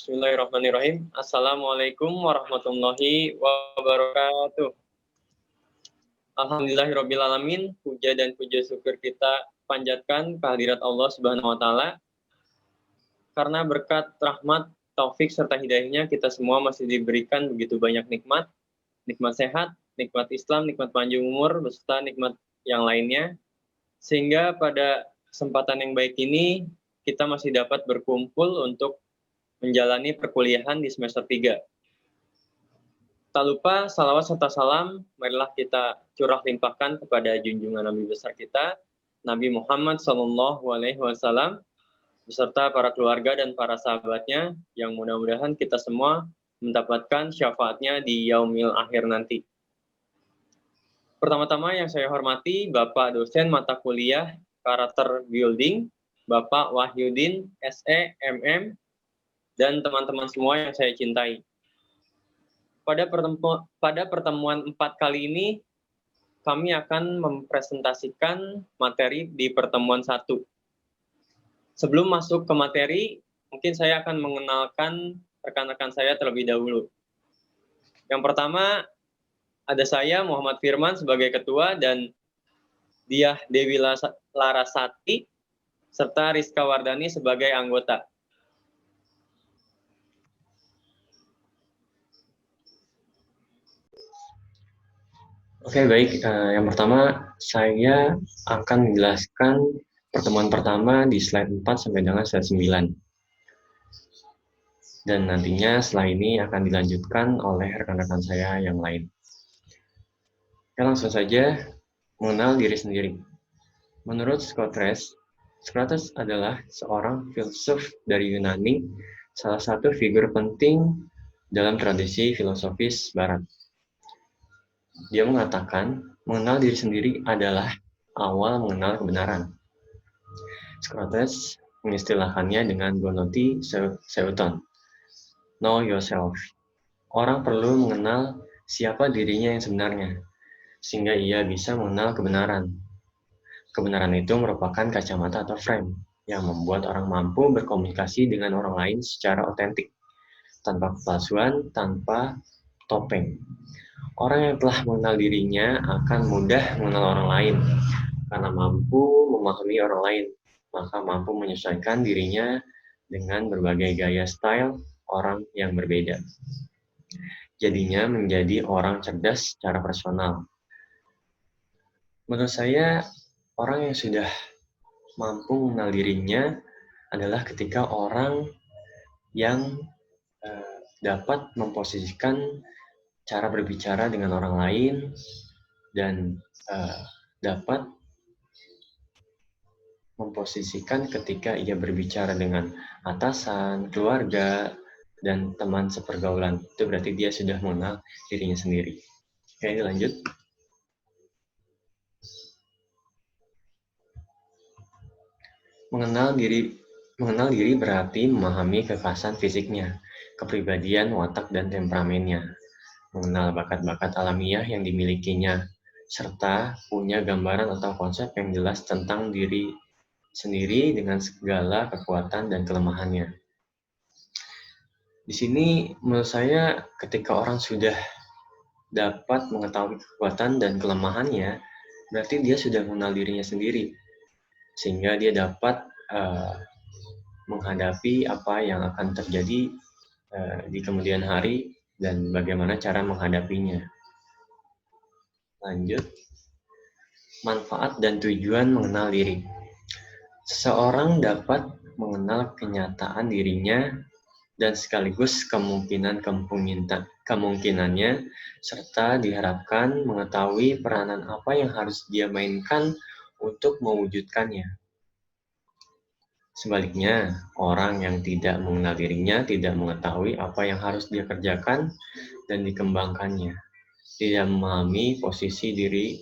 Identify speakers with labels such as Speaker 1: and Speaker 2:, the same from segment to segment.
Speaker 1: Bismillahirrahmanirrahim. Assalamualaikum warahmatullahi wabarakatuh. Alhamdulillahirrabbilalamin. Puja dan puja syukur kita panjatkan kehadirat Allah Subhanahu wa Ta'ala. Karena berkat rahmat, taufik, serta hidayahnya, kita semua masih diberikan begitu banyak nikmat. Nikmat sehat, nikmat Islam, nikmat panjang umur, beserta nikmat yang lainnya. Sehingga pada kesempatan yang baik ini, kita masih dapat berkumpul untuk menjalani perkuliahan di semester 3. Tak lupa salawat serta salam, marilah kita curah limpahkan kepada junjungan Nabi besar kita, Nabi Muhammad SAW, beserta para keluarga dan para sahabatnya, yang mudah-mudahan kita semua mendapatkan syafaatnya di yaumil akhir nanti. Pertama-tama yang saya hormati, Bapak dosen mata kuliah Karakter Building, Bapak Wahyudin, SE, MM, dan teman-teman semua yang saya cintai. Pada pertemuan 4 kali ini, kami akan mempresentasikan materi di pertemuan 1. Sebelum masuk ke materi, mungkin saya akan mengenalkan rekan-rekan saya terlebih dahulu. Yang pertama, ada saya, Muhammad Firman, sebagai ketua, dan Diah Dewi Larasati, serta Rizka Wardani sebagai anggota.
Speaker 2: Oke, baik. Yang pertama, saya akan menjelaskan pertemuan pertama di slide 4 sampai dengan slide 9. Dan nantinya setelah ini akan dilanjutkan oleh rekan-rekan saya yang lain. Ya, langsung saja mengenal diri sendiri. Menurut Socrates adalah seorang filsuf dari Yunani, salah satu figur penting dalam tradisi filosofis Barat. Dia mengatakan, mengenal diri sendiri adalah awal mengenal kebenaran. Socrates mengistilahkannya dengan gonoti seuton, know yourself. Orang perlu mengenal siapa dirinya yang sebenarnya, sehingga ia bisa mengenal kebenaran. Kebenaran itu merupakan kacamata atau frame yang membuat orang mampu berkomunikasi dengan orang lain secara otentik, tanpa kepalsuan, tanpa topeng. Orang yang telah mengenal dirinya akan mudah mengenal orang lain, karena mampu memahami orang lain, maka mampu menyesuaikan dirinya dengan berbagai gaya style orang yang berbeda. Jadinya menjadi orang cerdas secara personal. Menurut saya, orang yang sudah mampu mengenal dirinya adalah ketika orang yang dapat memposisikan cara berbicara dengan orang lain dan dapat memposisikan ketika ia berbicara dengan atasan, keluarga, dan teman sepergaulan. Itu berarti dia sudah mengenal dirinya sendiri. Oke, lanjut. Mengenal diri berarti memahami kekhasan fisiknya, kepribadian, watak, dan temperamennya. Mengenal bakat-bakat alamiah yang dimilikinya, serta punya gambaran atau konsep yang jelas tentang diri sendiri dengan segala kekuatan dan kelemahannya. Di sini menurut saya ketika orang sudah dapat mengetahui kekuatan dan kelemahannya, berarti dia sudah mengenal dirinya sendiri, sehingga dia dapat menghadapi apa yang akan terjadi di kemudian hari dan bagaimana cara menghadapinya. Lanjut. Manfaat dan tujuan mengenal diri. Seseorang dapat mengenal kenyataan dirinya dan sekaligus kemungkinannya, serta diharapkan mengetahui peranan apa yang harus dia mainkan untuk mewujudkannya. Sebaliknya, orang yang tidak mengenal dirinya tidak mengetahui apa yang harus dia kerjakan dan dikembangkannya. Tidak memahami posisi diri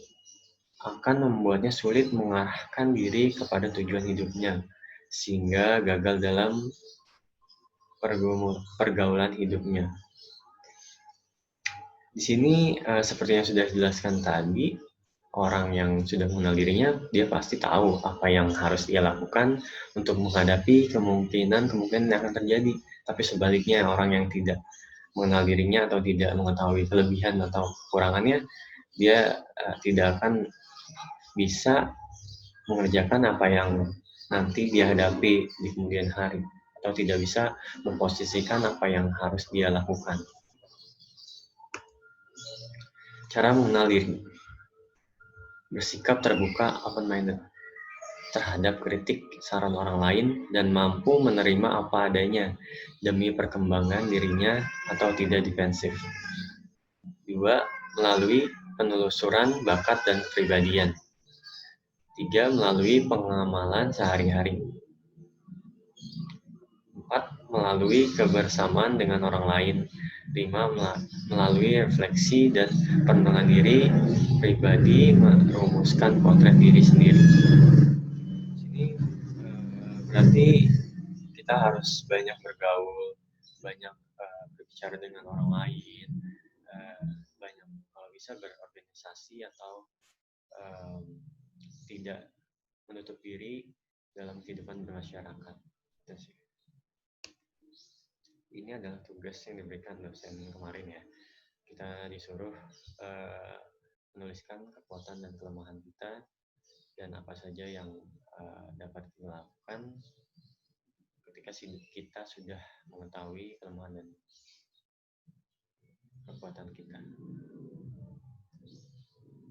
Speaker 2: akan membuatnya sulit mengarahkan diri kepada tujuan hidupnya, sehingga gagal dalam pergaulan hidupnya. Di sini, seperti yang sudah dijelaskan tadi, orang yang sudah mengenal dirinya, dia pasti tahu apa yang harus dia lakukan untuk menghadapi kemungkinan yang akan terjadi. Tapi sebaliknya, orang yang tidak mengenal dirinya atau tidak mengetahui kelebihan atau kekurangannya, dia tidak akan bisa mengerjakan apa yang nanti dia hadapi di kemudian hari, atau tidak bisa memposisikan apa yang harus dia lakukan. Cara mengenal diri: bersikap terbuka, open-minded, terhadap kritik saran orang lain dan mampu menerima apa adanya demi perkembangan dirinya atau tidak defensif. 2. Melalui penelusuran bakat dan kepribadian. 3. Melalui pengamalan sehari-hari. 4. Melalui kebersamaan dengan orang lain. 5. Melalui refleksi dan pengembangan diri pribadi, merumuskan potret diri sendiri. Sini berarti kita harus banyak bergaul, banyak berbicara dengan orang lain, banyak kalau bisa berorganisasi atau tidak menutup diri dalam kehidupan bermasyarakat. Ini adalah tugas yang diberikan dosen kemarin ya. Kita disuruh menuliskan kekuatan dan kelemahan kita dan apa saja yang dapat kita lakukan ketika kita sudah mengetahui kelemahan dan kekuatan kita.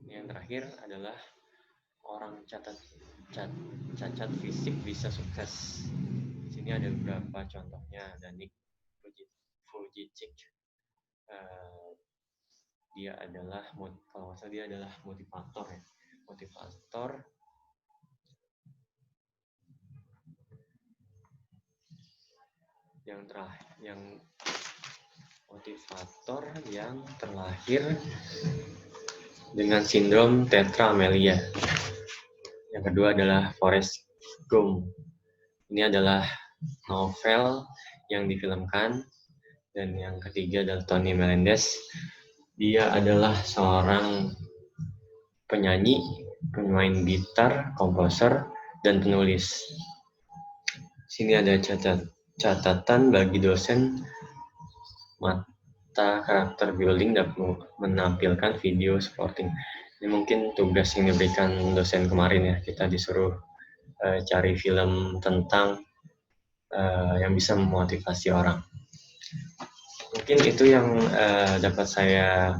Speaker 2: Yang terakhir adalah orang cacat fisik bisa sukses. Di sini ada beberapa contohnya. Ada Nick Vujicic. Dia adalah, kalau nggak salah dia adalah motivator ya. Motivator yang terlahir dengan sindrom tetra amelia. Yang kedua adalah Forrest Gump. Ini adalah novel yang difilmkan. Dan yang ketiga adalah Tony Melendez. Dia adalah seorang penyanyi, pemain gitar, komposer, dan penulis. Sini ada catatan bagi dosen mata karakter building dapat menampilkan video supporting. Ini mungkin tugas yang diberikan dosen kemarin ya. Kita disuruh cari film tentang yang bisa memotivasi orang. Mungkin itu yang dapat saya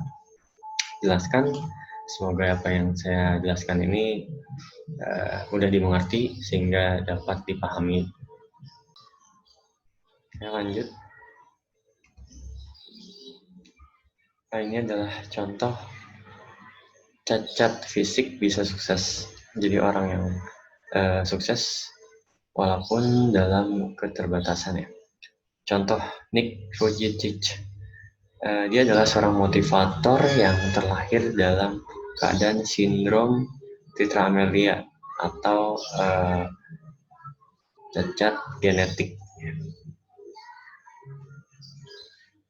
Speaker 2: jelaskan. Semoga apa yang saya jelaskan ini mudah dimengerti sehingga dapat dipahami. Saya lanjut. Nah, ini adalah contoh cacat fisik bisa sukses. Jadi orang yang sukses walaupun dalam keterbatasan ya. Contoh Nick Vujicic. Dia adalah seorang motivator yang terlahir dalam keadaan sindrom tetra amelia atau cacat genetik.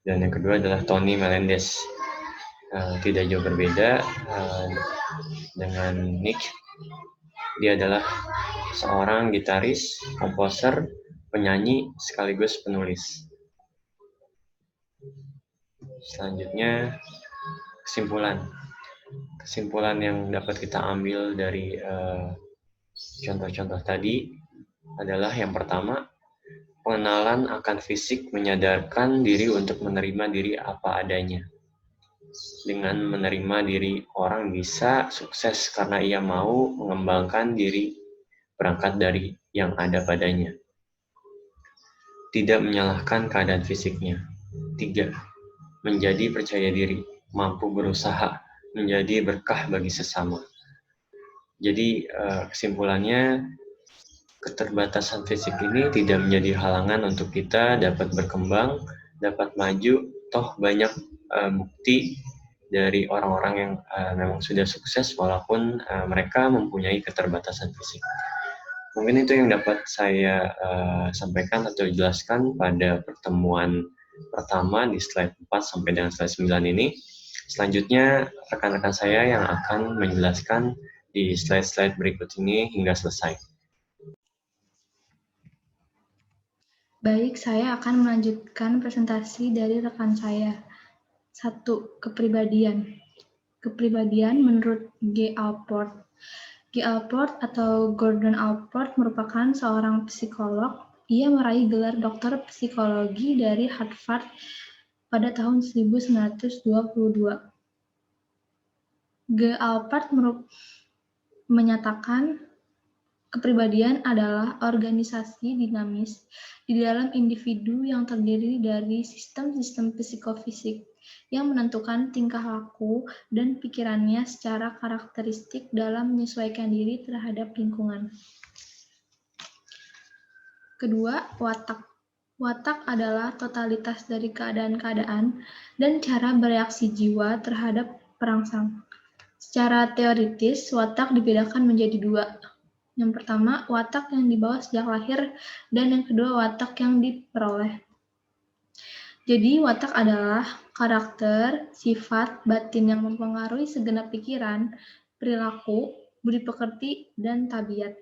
Speaker 2: Dan yang kedua adalah Tony Melendez. Tidak jauh berbeda dengan Nick. Dia adalah seorang gitaris, komposer, penyanyi, sekaligus penulis. Selanjutnya, kesimpulan yang dapat kita ambil dari contoh-contoh tadi adalah yang pertama, pengenalan akan fisik menyadarkan diri untuk menerima diri apa adanya. Dengan menerima diri, orang bisa sukses karena ia mau mengembangkan diri berangkat dari yang ada padanya. Tidak menyalahkan keadaan fisiknya. 3. Menjadi percaya diri, mampu berusaha, menjadi berkah bagi sesama. Jadi kesimpulannya, keterbatasan fisik ini tidak menjadi halangan untuk kita dapat berkembang, dapat maju. Toh banyak bukti dari orang-orang yang memang sudah sukses walaupun mereka mempunyai keterbatasan fisik. Mungkin itu yang dapat saya sampaikan atau jelaskan pada pertemuan pertama di slide 4 sampai dengan slide 9 ini. Selanjutnya, rekan-rekan saya yang akan menjelaskan di slide-slide berikut ini hingga selesai.
Speaker 3: Baik, saya akan melanjutkan presentasi dari rekan saya. 1. Kepribadian. Kepribadian menurut G. Alport. G. Alport atau Gordon Alport merupakan seorang psikolog. Ia meraih gelar doktor psikologi dari Harvard pada tahun 1922. G. Alport menyatakan kepribadian adalah organisasi dinamis di dalam individu yang terdiri dari sistem-sistem psikofisik yang menentukan tingkah laku dan pikirannya secara karakteristik dalam menyesuaikan diri terhadap lingkungan. Kedua, watak. Watak adalah totalitas dari keadaan-keadaan dan cara bereaksi jiwa terhadap perangsang. Secara teoritis, watak dibedakan menjadi dua. Yang pertama, watak yang dibawa sejak lahir, dan yang kedua, watak yang diperoleh. Jadi, watak adalah karakter, sifat, batin yang mempengaruhi segenap pikiran, perilaku, budi pekerti, dan tabiat.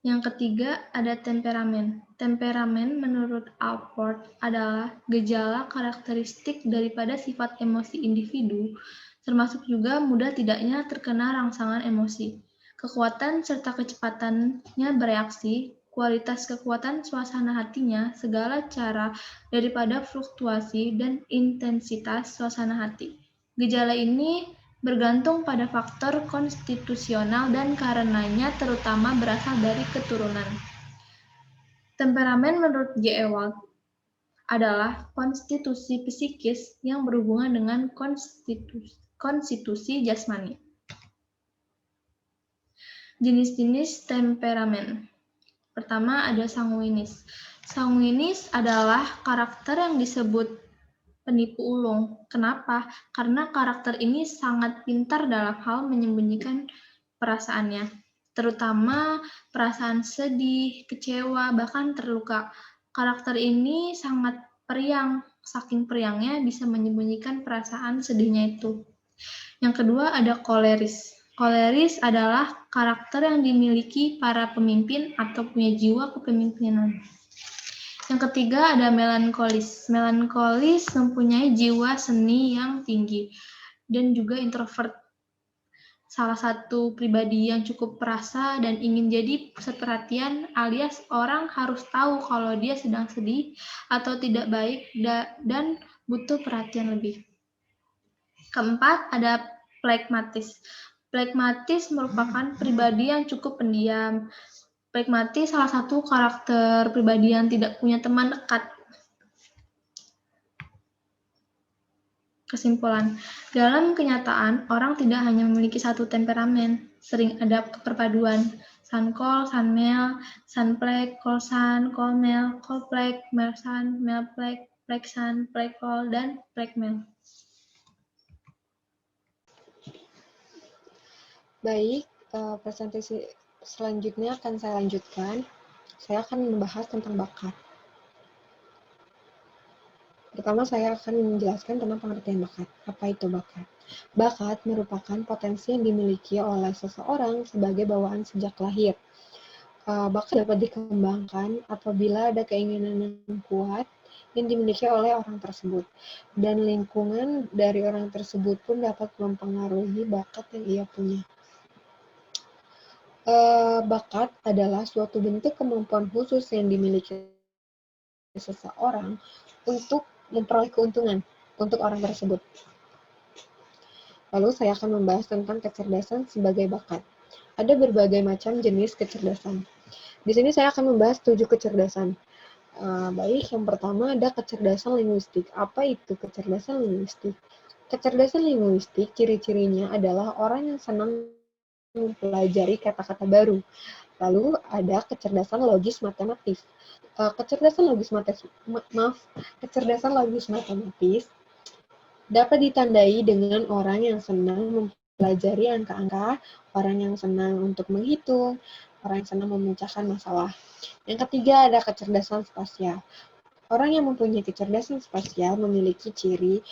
Speaker 3: Yang ketiga, ada temperamen. Temperamen menurut Alport adalah gejala karakteristik daripada sifat emosi individu, termasuk juga mudah tidaknya terkena rangsangan emosi. Kekuatan serta kecepatannya bereaksi, kualitas kekuatan suasana hatinya, segala cara daripada fluktuasi dan intensitas suasana hati. Gejala ini bergantung pada faktor konstitusional dan karenanya terutama berasal dari keturunan. Temperamen menurut J. Ewald adalah konstitusi psikis yang berhubungan dengan konstitusi jasmani. Jenis-jenis temperamen. Pertama ada sanguinis. Sanguinis adalah karakter yang disebut penipu ulung. Kenapa? Karena karakter ini sangat pintar dalam hal menyembunyikan perasaannya, terutama perasaan sedih, kecewa, bahkan terluka. Karakter ini sangat periang, saking periangnya bisa menyembunyikan perasaan sedihnya itu. Yang kedua ada koleris. Koleris adalah karakter yang dimiliki para pemimpin atau punya jiwa kepemimpinan. Yang ketiga ada melankolis. Melankolis mempunyai jiwa seni yang tinggi dan juga introvert. Salah satu pribadi yang cukup perasa dan ingin jadi pusat perhatian alias orang harus tahu kalau dia sedang sedih atau tidak baik dan butuh perhatian lebih. Keempat ada plekmatis. Plekmatis merupakan pribadi yang cukup pendiam. Plekmatis salah satu karakter pribadi yang tidak punya teman dekat. Kesimpulan, dalam kenyataan, orang tidak hanya memiliki satu temperamen, sering ada keperpaduan. Sankol, Sanmel, Sanplek, Kolsan, Kolmel, Kolplek, Melsan, Melplek, Pleksan, Plekol, dan Plekmel.
Speaker 4: Baik, presentasi selanjutnya akan saya lanjutkan. Saya akan membahas tentang bakat. Pertama, saya akan menjelaskan tentang pengertian bakat. Apa itu bakat? Bakat merupakan potensi yang dimiliki oleh seseorang sebagai bawaan sejak lahir. Bakat dapat dikembangkan apabila ada keinginan yang kuat yang dimiliki oleh orang tersebut. Dan lingkungan dari orang tersebut pun dapat mempengaruhi bakat yang ia punya. Bakat adalah suatu bentuk kemampuan khusus yang dimiliki seseorang untuk memperoleh keuntungan untuk orang tersebut. Lalu saya akan membahas tentang kecerdasan sebagai bakat. Ada berbagai macam jenis kecerdasan. Di sini saya akan membahas 7 kecerdasan. Baik, yang pertama ada kecerdasan linguistik. Apa itu kecerdasan linguistik? Kecerdasan linguistik ciri-cirinya adalah orang yang senang mempelajari kata-kata baru. Lalu ada kecerdasan logis matematis. Kecerdasan logis matematis dapat ditandai dengan orang yang senang mempelajari angka-angka, orang yang senang untuk menghitung, orang yang senang memecahkan masalah. Yang ketiga ada kecerdasan spasial. Orang yang mempunyai kecerdasan spasial memiliki ciri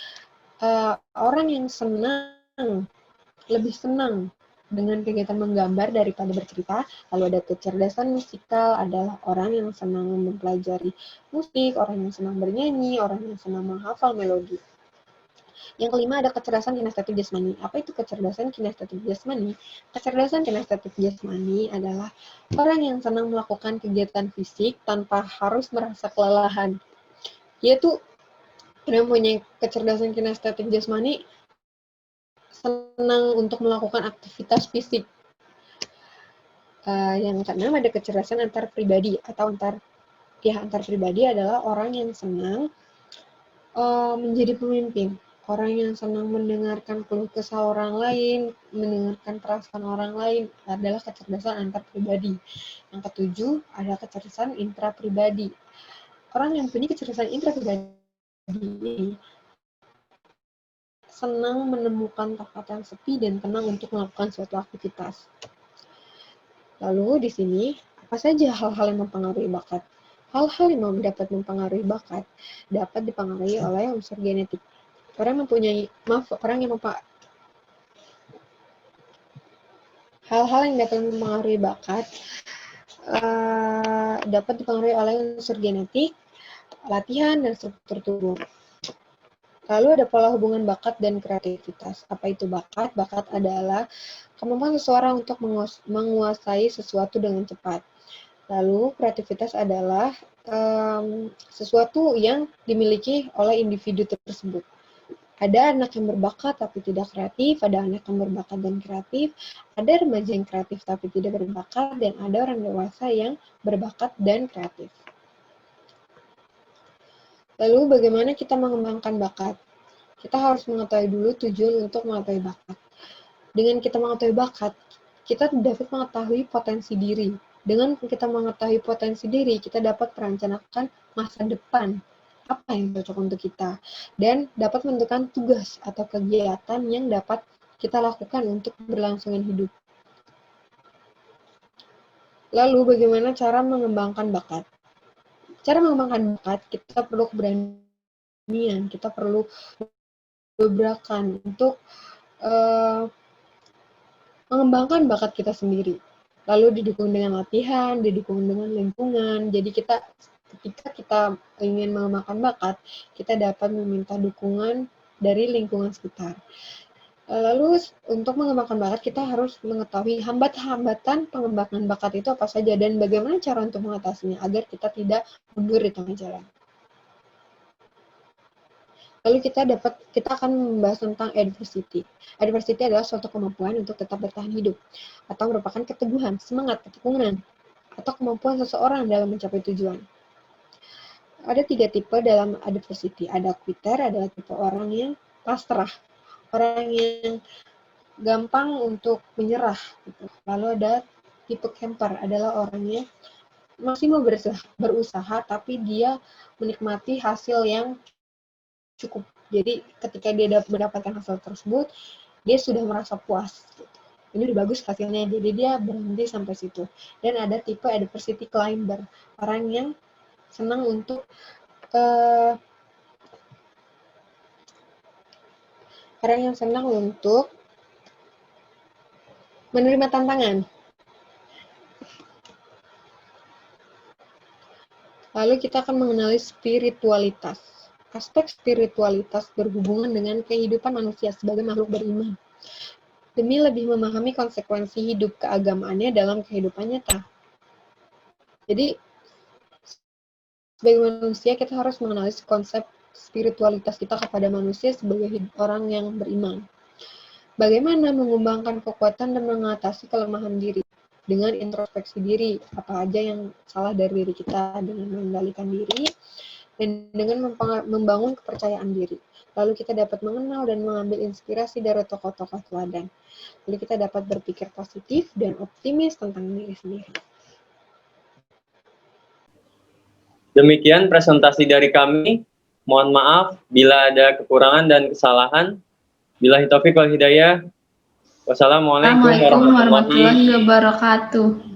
Speaker 4: orang yang lebih senang dengan kegiatan menggambar daripada bercerita. Lalu ada kecerdasan musikal, adalah orang yang senang mempelajari musik, orang yang senang bernyanyi, orang yang senang menghafal melodi. Yang kelima ada kecerdasan kinestetik jasmani. Apa itu kecerdasan kinestetik jasmani? Kecerdasan kinestetik jasmani adalah orang yang senang melakukan kegiatan fisik tanpa harus merasa kelelahan. Yaitu orang yang punya kecerdasan kinestetik jasmani senang untuk melakukan aktivitas fisik. Yang keenam ada kecerdasan antar pribadi atau antar pribadi adalah orang yang senang menjadi pemimpin. Orang yang senang mendengarkan keluh kesah orang lain, mendengarkan perasaan orang lain adalah kecerdasan antar pribadi. Yang ketujuh ada kecerdasan intrapribadi. Orang yang punya kecerdasan intrapribadi senang menemukan tempat yang sepi dan tenang untuk melakukan suatu aktivitas. Lalu di sini, apa saja hal-hal yang mempengaruhi bakat? Hal-hal yang dapat mempengaruhi bakat dapat dipengaruhi oleh unsur genetik. Hal-hal yang dapat mempengaruhi bakat dapat dipengaruhi oleh unsur genetik, latihan, dan struktur tubuh. Lalu ada pola hubungan bakat dan kreativitas. Apa itu bakat? Bakat adalah kemampuan seseorang untuk menguasai sesuatu dengan cepat. Lalu kreativitas adalah sesuatu yang dimiliki oleh individu tersebut. Ada anak yang berbakat tapi tidak kreatif, ada anak yang berbakat dan kreatif, ada remaja yang kreatif tapi tidak berbakat, dan ada orang dewasa yang berbakat dan kreatif. Lalu bagaimana kita mengembangkan bakat? Kita harus mengetahui dulu tujuan untuk mengetahui bakat. Dengan kita mengetahui bakat, kita dapat mengetahui potensi diri. Dengan kita mengetahui potensi diri, kita dapat merencanakan masa depan, apa yang cocok untuk kita, dan dapat menentukan tugas atau kegiatan yang dapat kita lakukan untuk berlangsungan hidup. Lalu bagaimana cara mengembangkan bakat? Cara mengembangkan bakat, kita perlu keberanian, kita perlu gebrakan untuk mengembangkan bakat kita sendiri. Lalu didukung dengan latihan, didukung dengan lingkungan. Jadi ketika kita ingin mengembangkan bakat, kita dapat meminta dukungan dari lingkungan sekitar. Lalu untuk mengembangkan bakat, kita harus mengetahui hambatan pengembangan bakat itu apa saja dan bagaimana cara untuk mengatasinya agar kita tidak mundur di tengah jalan. Lalu kita akan membahas tentang adversity. Adversity adalah suatu kemampuan untuk tetap bertahan hidup, atau merupakan keteguhan, semangat, ketekunan, atau kemampuan seseorang dalam mencapai tujuan. Ada 3 tipe dalam adversity. Ada quitter, adalah tipe orang yang pasrah, orang yang gampang untuk menyerah. Gitu. Lalu ada tipe camper, adalah orang yang masih mau berusaha, tapi dia menikmati hasil yang cukup. Jadi ketika dia mendapatkan hasil tersebut, dia sudah merasa puas. Gitu. Ini udah bagus hasilnya, jadi dia berhenti sampai situ. Dan ada tipe adversity climber, orang yang senang untuk menerima tantangan. Lalu kita akan mengenali spiritualitas. Aspek spiritualitas berhubungan dengan kehidupan manusia sebagai makhluk beriman, demi lebih memahami konsekuensi hidup keagamaannya dalam kehidupan nyata. Jadi, sebagai manusia, kita harus mengenali konsep spiritualitas kita kepada manusia sebagai orang yang beriman. Bagaimana mengembangkan kekuatan dan mengatasi kelemahan diri dengan introspeksi diri, apa aja yang salah dari diri kita, dengan mengendalikan diri, dan dengan membangun kepercayaan diri. Lalu kita dapat mengenal dan mengambil inspirasi dari tokoh-tokoh teladan. Lalu kita dapat berpikir positif dan optimis tentang diri sendiri.
Speaker 1: Demikian presentasi dari kami. Mohon maaf bila ada kekurangan dan kesalahan. Billahi taufiq wal hidayah. Wassalamualaikum
Speaker 3: warahmatullahi wabarakatuh.